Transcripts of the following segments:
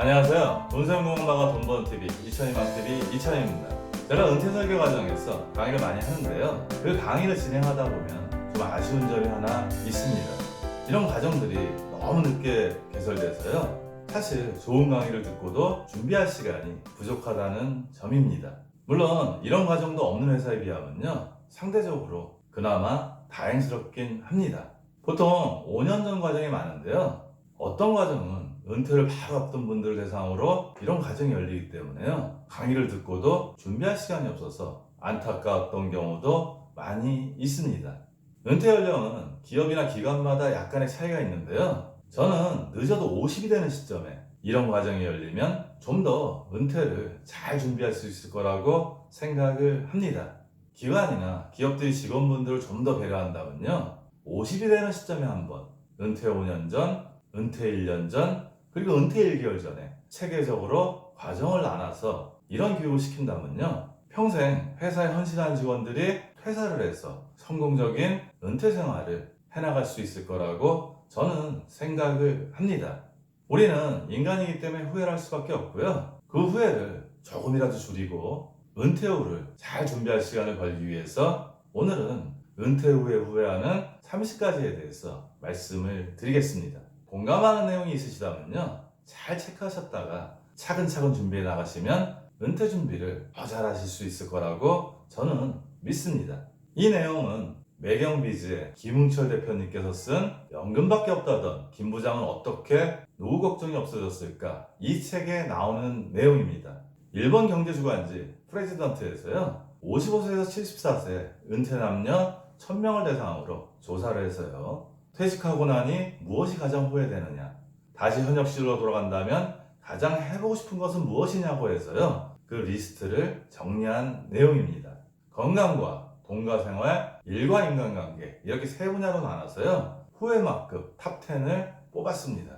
안녕하세요. 돈세운공방과 돈버는TV 이천희망TV 이천희입니다. 제가 은퇴 설계 과정에서 강의를 많이 하는데요. 그 강의를 진행하다 보면 좀 아쉬운 점이 하나 있습니다. 이런 과정들이 너무 늦게 개설돼서요. 사실 좋은 강의를 듣고도 준비할 시간이 부족하다는 점입니다. 물론 이런 과정도 없는 회사에 비하면요. 상대적으로 그나마 다행스럽긴 합니다. 보통 5년 전 과정이 많은데요. 어떤 과정은 은퇴를 바로 앞둔 분들 대상으로 이런 과정이 열리기 때문에요. 강의를 듣고도 준비할 시간이 없어서 안타까웠던 경우도 많이 있습니다. 은퇴 연령은 기업이나 기관마다 약간의 차이가 있는데요. 저는 늦어도 50이 되는 시점에 이런 과정이 열리면 좀 더 은퇴를 잘 준비할 수 있을 거라고 생각을 합니다. 기관이나 기업들이 직원분들을 좀 더 배려한다면요. 50이 되는 시점에 한번 은퇴 5년 전, 은퇴 1년 전, 그리고 은퇴 1개월 전에 체계적으로 과정을 나눠서 이런 교육을 시킨다면요. 평생 회사에 헌신한 직원들이 퇴사를 해서 성공적인 은퇴 생활을 해나갈 수 있을 거라고 저는 생각을 합니다. 우리는 인간이기 때문에 후회를 할 수밖에 없고요. 그 후회를 조금이라도 줄이고 은퇴 후를 잘 준비할 시간을 벌기 위해서 오늘은 은퇴 후에 후회하는 30가지에 대해서 말씀을 드리겠습니다. 공감하는 내용이 있으시다면요. 잘 체크하셨다가 차근차근 준비해 나가시면 은퇴 준비를 더 잘하실 수 있을 거라고 저는 믿습니다. 이 내용은 매경비즈의 김웅철 대표님께서 쓴 연금밖에 없다던 김 부장은 어떻게 노후 걱정이 없어졌을까? 이 책에 나오는 내용입니다. 일본 경제주간지 프레지던트에서요. 55세에서 74세 은퇴 남녀 1000명을 대상으로 조사를 해서요. 퇴직하고 나니 무엇이 가장 후회되느냐? 다시 현역시로 돌아간다면 가장 해보고 싶은 것은 무엇이냐고 해서요. 그 리스트를 정리한 내용입니다. 건강과 동가생활, 일과 인간관계 이렇게 세 분야로 나눠서요. 후회만급 탑10을 뽑았습니다.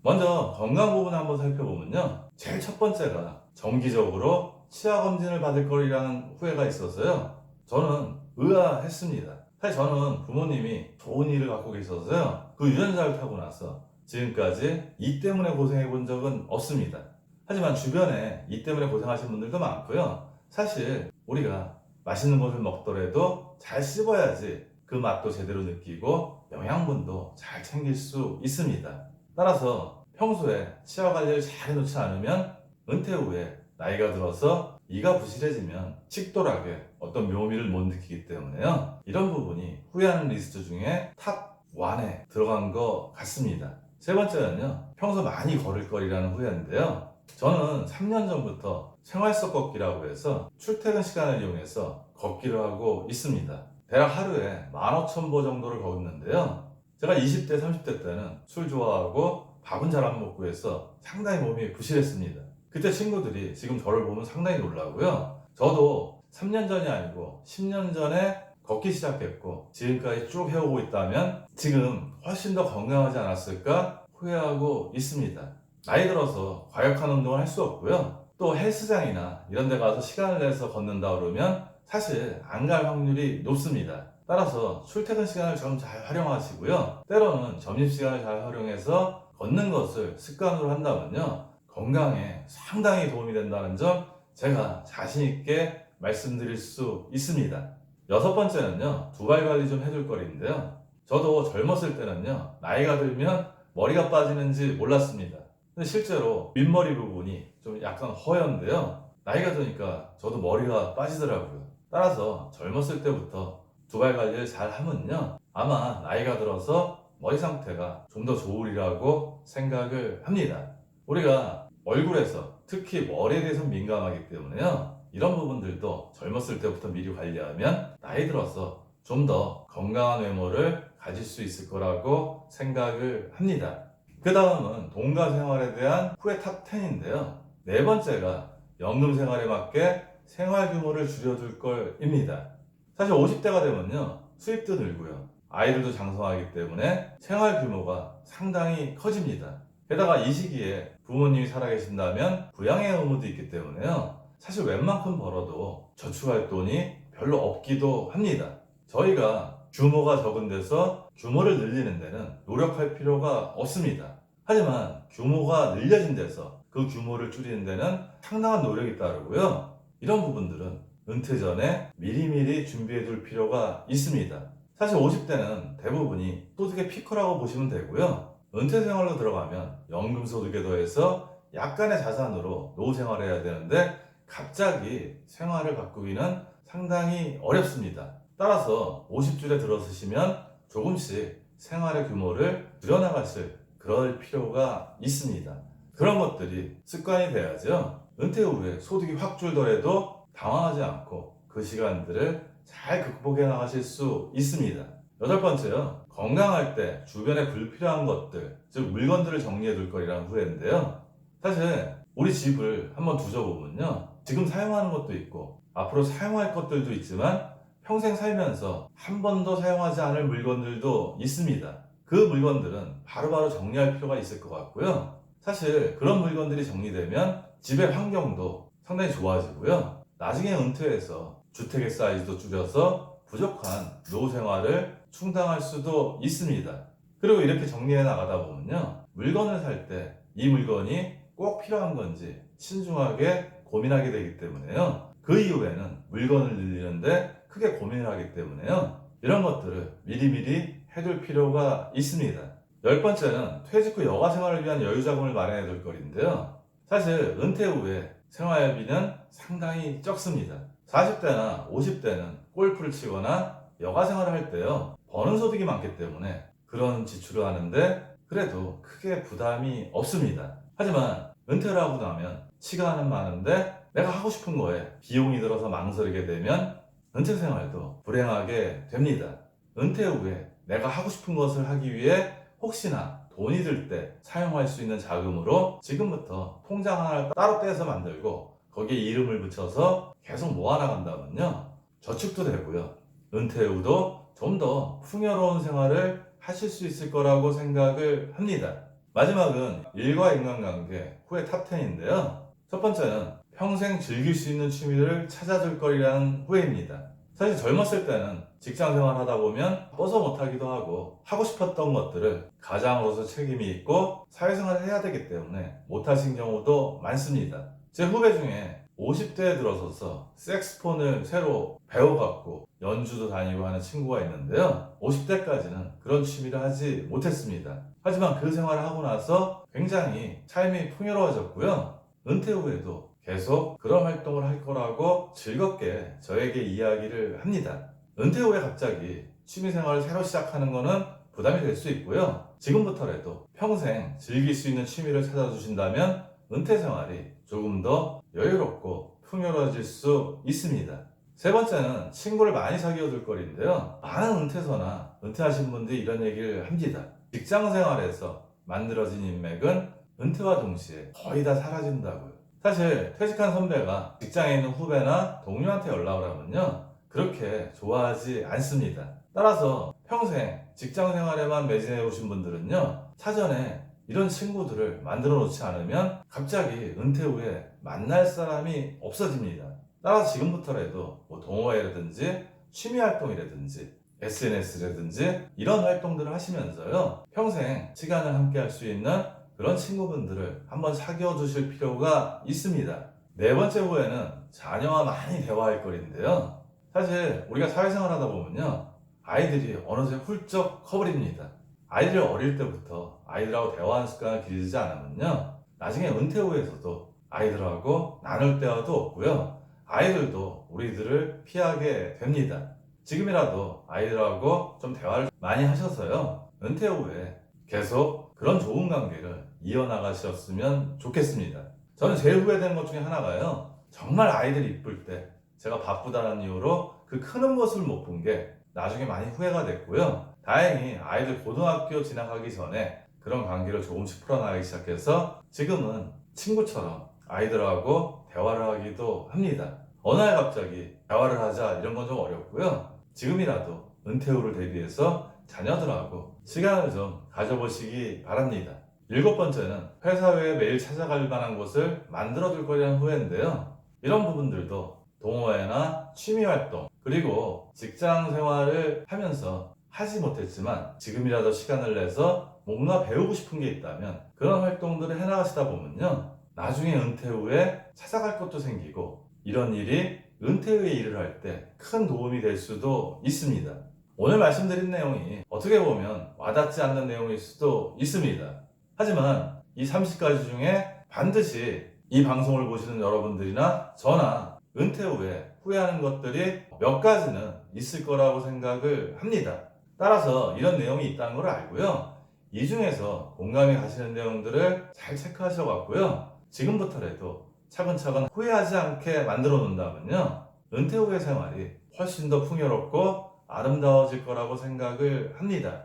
먼저 건강 부분 한번 살펴보면요. 제일 첫 번째가 정기적으로 치아 검진을 받을 거리라는 후회가 있어서요. 저는 의아했습니다. 사실 저는 부모님이 좋은 일을 갖고 계셔서요. 그 유전자를 타고 나서 지금까지 이 때문에 고생해 본 적은 없습니다. 하지만 주변에 이 때문에 고생하신 분들도 많고요. 사실 우리가 맛있는 것을 먹더라도 잘 씹어야지 그 맛도 제대로 느끼고 영양분도 잘 챙길 수 있습니다. 따라서 평소에 치아 관리를 잘 해놓지 않으면 은퇴 후에 나이가 들어서 이가 부실해지면 식도락에 어떤 묘미를 못 느끼기 때문에요. 이런 부분이 후회하는 리스트 중에 탑 1에 들어간 것 같습니다. 세 번째는요. 평소 많이 걸을 거리라는 후회인데요. 저는 3년 전부터 생활 속 걷기라고 해서 출퇴근 시간을 이용해서 걷기를 하고 있습니다. 대략 하루에 15,000보 정도를 걷는데요. 제가 20대, 30대 때는 술 좋아하고 밥은 잘 안 먹고 해서 상당히 몸이 부실했습니다. 그때 친구들이 지금 저를 보면 상당히 놀라고요. 저도 3년 전이 아니고 10년 전에 걷기 시작했고 지금까지 쭉 해오고 있다면 지금 훨씬 더 건강하지 않았을까 후회하고 있습니다. 나이 들어서 과격한 운동을 할 수 없고요. 또 헬스장이나 이런 데 가서 시간을 내서 걷는다 그러면 사실 안 갈 확률이 높습니다. 따라서 출퇴근 시간을 좀 잘 활용하시고요. 때로는 점심시간을 잘 활용해서 걷는 것을 습관으로 한다면요. 건강에 상당히 도움이 된다는 점 제가 자신있게 말씀드릴 수 있습니다. 여섯 번째는요. 두발 관리 좀 해줄 거리인데요. 저도 젊었을 때는요. 나이가 들면 머리가 빠지는지 몰랐습니다. 근데 실제로 윗머리 부분이 좀 약간 허연데요. 나이가 드니까 저도 머리가 빠지더라고요. 따라서 젊었을 때부터 두발 관리를 잘 하면요. 아마 나이가 들어서 머리 상태가 좀 더 좋으리라고 생각을 합니다. 우리가 얼굴에서 특히 머리에 대해서 민감하기 때문에요. 이런 부분들도 젊었을 때부터 미리 관리하면 나이 들어서 좀 더 건강한 외모를 가질 수 있을 거라고 생각을 합니다. 그 다음은 동가 생활에 대한 후회 탑 10인데요. 네 번째가 연금 생활에 맞게 생활 규모를 줄여둘 걸입니다. 사실 50대가 되면요. 수입도 늘고요. 아이들도 장성하기 때문에 생활 규모가 상당히 커집니다. 게다가 이 시기에 부모님이 살아계신다면 부양의 의무도 있기 때문에요. 사실 웬만큼 벌어도 저축할 돈이 별로 없기도 합니다. 저희가 규모가 적은 데서 규모를 늘리는 데는 노력할 필요가 없습니다. 하지만 규모가 늘려진 데서 그 규모를 줄이는 데는 상당한 노력이 따르고요. 이런 부분들은 은퇴 전에 미리미리 준비해 둘 필요가 있습니다. 사실 50대는 대부분이 소득의 피크라고 보시면 되고요. 은퇴 생활로 들어가면 연금 소득에 더해서 약간의 자산으로 노후 생활을 해야 되는데 갑자기 생활을 바꾸기는 상당히 어렵습니다. 따라서 50줄에 들어서시면 조금씩 생활의 규모를 줄여나가실 그럴 필요가 있습니다. 그런 것들이 습관이 돼야죠. 은퇴 후에 소득이 확 줄더라도 당황하지 않고 그 시간들을 잘 극복해 나가실 수 있습니다. 여덟 번째요. 건강할 때 주변에 불필요한 것들, 즉 물건들을 정리해 둘 거리라는 후회인데요. 사실 우리 집을 한번 두셔보면요. 지금 사용하는 것도 있고 앞으로 사용할 것들도 있지만 평생 살면서 한 번도 사용하지 않을 물건들도 있습니다. 그 물건들은 바로바로 정리할 필요가 있을 것 같고요. 사실 그런 물건들이 정리되면 집의 환경도 상당히 좋아지고요. 나중에 은퇴해서 주택의 사이즈도 줄여서 부족한 노후 생활을 충당할 수도 있습니다. 그리고 이렇게 정리해 나가다 보면요. 물건을 살 때 이 물건이 꼭 필요한 건지 신중하게 고민하게 되기 때문에요. 그 이후에는 물건을 늘리는데 크게 고민을 하기 때문에요. 이런 것들을 미리미리 해둘 필요가 있습니다. 열 번째는 퇴직 후 여가 생활을 위한 여유 자금을 마련해 둘 거리인데요. 사실 은퇴 후에 생활비는 상당히 적습니다. 40대나 50대는 골프를 치거나 여가 생활을 할 때요. 버는 소득이 많기 때문에 그런 지출을 하는데 그래도 크게 부담이 없습니다. 하지만 은퇴를 하고 나면 시간은 많은데 내가 하고 싶은 거에 비용이 들어서 망설이게 되면 은퇴 생활도 불행하게 됩니다. 은퇴 후에 내가 하고 싶은 것을 하기 위해 혹시나 돈이 들 때 사용할 수 있는 자금으로 지금부터 통장 하나를 따로 떼서 만들고 거기에 이름을 붙여서 계속 모아나간다면요. 저축도 되고요. 은퇴 후도 좀 더 풍요로운 생활을 하실 수 있을 거라고 생각을 합니다. 마지막은 일과 인간관계 후의 탑10인데요. 첫 번째는 평생 즐길 수 있는 취미를 찾아둘 거리라는 후회입니다. 사실 젊었을 때는 직장 생활 하다 보면 뻗어 못하기도 하고 하고 싶었던 것들을 가장으로서 책임이 있고 사회생활을 해야 되기 때문에 못하신 경우도 많습니다. 제 후배 중에 50대에 들어서서 색스폰을 새로 배워갖고 연주도 다니고 하는 친구가 있는데요. 50대까지는 그런 취미를 하지 못했습니다. 하지만 그 생활을 하고 나서 굉장히 삶이 풍요로워졌고요. 은퇴 후에도 계속 그런 활동을 할 거라고 즐겁게 저에게 이야기를 합니다. 은퇴 후에 갑자기 취미생활을 새로 시작하는 거는 부담이 될 수 있고요. 지금부터라도 평생 즐길 수 있는 취미를 찾아주신다면 은퇴 생활이 조금 더 여유롭고 풍요로워질 수 있습니다. 세 번째는 친구를 많이 사귀어 둘 거리인데요. 많은 은퇴서나 은퇴하신 분들이 이런 얘기를 합니다. 직장 생활에서 만들어진 인맥은 은퇴와 동시에 거의 다 사라진다고요. 사실 퇴직한 선배가 직장에 있는 후배나 동료한테 연락을 하면요. 그렇게 좋아하지 않습니다. 따라서 평생 직장 생활에만 매진해 오신 분들은요. 사전에 이런 친구들을 만들어 놓지 않으면 갑자기 은퇴 후에 만날 사람이 없어집니다. 따라서 지금부터라도 뭐 동호회라든지 취미 활동이라든지 SNS라든지 이런 활동들을 하시면서요. 평생 시간을 함께 할 수 있는 그런 친구분들을 한번 사귀어 두실 필요가 있습니다. 네 번째 후에는 자녀와 많이 대화할 거리인데요. 사실 우리가 사회생활 하다 보면요. 아이들이 어느새 훌쩍 커버립니다. 아이들 어릴 때부터 아이들하고 대화하는 습관을 기르지 않으면요. 나중에 은퇴 후에서도 아이들하고 나눌 대화도 없고요. 아이들도 우리들을 피하게 됩니다. 지금이라도 아이들하고 좀 대화를 많이 하셔서요. 은퇴 후에 계속 그런 좋은 관계를 이어나가셨으면 좋겠습니다. 저는 제일 후회되는 것 중에 하나가요. 정말 아이들이 이쁠 때 제가 바쁘다는 이유로 그 크는 모습을 못 본 게 나중에 많이 후회가 됐고요. 다행히 아이들 고등학교 진학하기 전에 그런 관계를 조금씩 풀어나가기 시작해서 지금은 친구처럼 아이들하고 대화를 하기도 합니다. 어느 날 갑자기 대화를 하자 이런 건 좀 어렵고요. 지금이라도 은퇴 후를 대비해서 자녀들하고 시간을 좀 가져보시기 바랍니다. 일곱 번째는 회사 외에 매일 찾아갈 만한 곳을 만들어 둘 거라는 후회인데요. 이런 부분들도 동호회나 취미활동 그리고 직장 생활을 하면서 하지 못했지만 지금이라도 시간을 내서 뭔가 배우고 싶은 게 있다면 그런 활동들을 해나가시다 보면요. 나중에 은퇴 후에 찾아갈 것도 생기고 이런 일이 은퇴 후에 일을 할 때 큰 도움이 될 수도 있습니다. 오늘 말씀드린 내용이 어떻게 보면 와닿지 않는 내용일 수도 있습니다. 하지만 이 30가지 중에 반드시 이 방송을 보시는 여러분들이나 저나 은퇴 후에 후회하는 것들이 몇 가지는 있을 거라고 생각을 합니다. 따라서 이런 내용이 있다는 걸 알고요. 이 중에서 공감이 가시는 내용들을 잘 체크하셔갖고요. 지금부터라도 차근차근 후회하지 않게 만들어 놓는다면요. 은퇴 후의 생활이 훨씬 더 풍요롭고 아름다워질 거라고 생각을 합니다.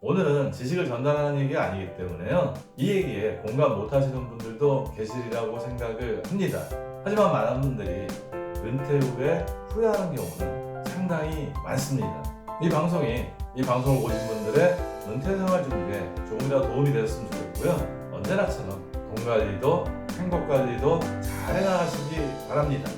오늘은 지식을 전달하는 얘기가 아니기 때문에요. 이 얘기에 공감 못 하시는 분들도 계시리라고 생각을 합니다. 하지만 많은 분들이 은퇴 후에 후회하는 경우는 상당히 많습니다. 이 방송을 보신 분들의 은퇴 생활 준비에 조금이라도 도움이 되었으면 좋겠고요. 언제나처럼 돈 관리도 행복 관리도 잘 해나가시기 바랍니다.